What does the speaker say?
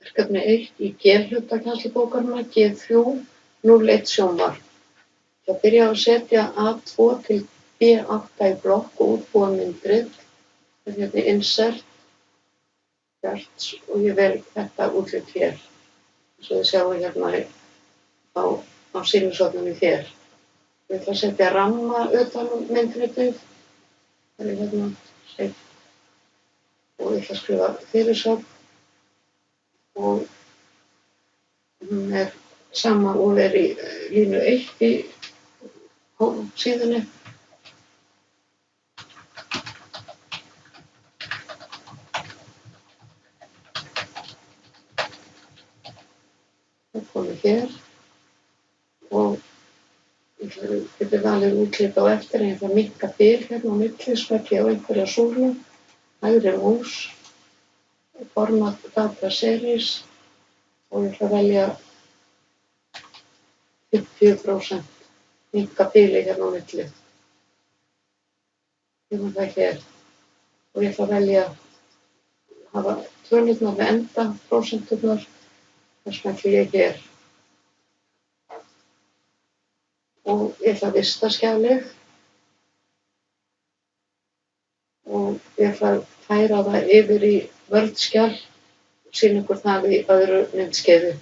Verkefni 1 í G-hluta kennslubókarinnar, G3.01 sjónvarp. Ég byrja á að setja A2 til B8 í blokk og útbúa myndrið. Það er hérna insert, charts og ég vel þetta útlit hér. Svo þið sjáum hérna á sýnishorninu hér. Ég ætla að setja ramma utan myndritið. Það er hérna sett og ég ætla að skrifa fyrirsögn og hún er sama og er í línu 1 í síðunni. Það komið hér og ég geti valið útlit á eftir en ég ætla að minnka bil hérna á milli, smella á einhverja súlu, hægri mús, format data series og ég ætla að velja 50%, minnka bili hérna á milli. Ég maður það hér og ég ætla að velja hafa tölurnar við enda, prósenturnar, það smelli ég hér. Og ég ætla að vista skjalið og ég ætla að færa það yfir í Word-skjal og sýna ykkur það í öðru myndskeiði.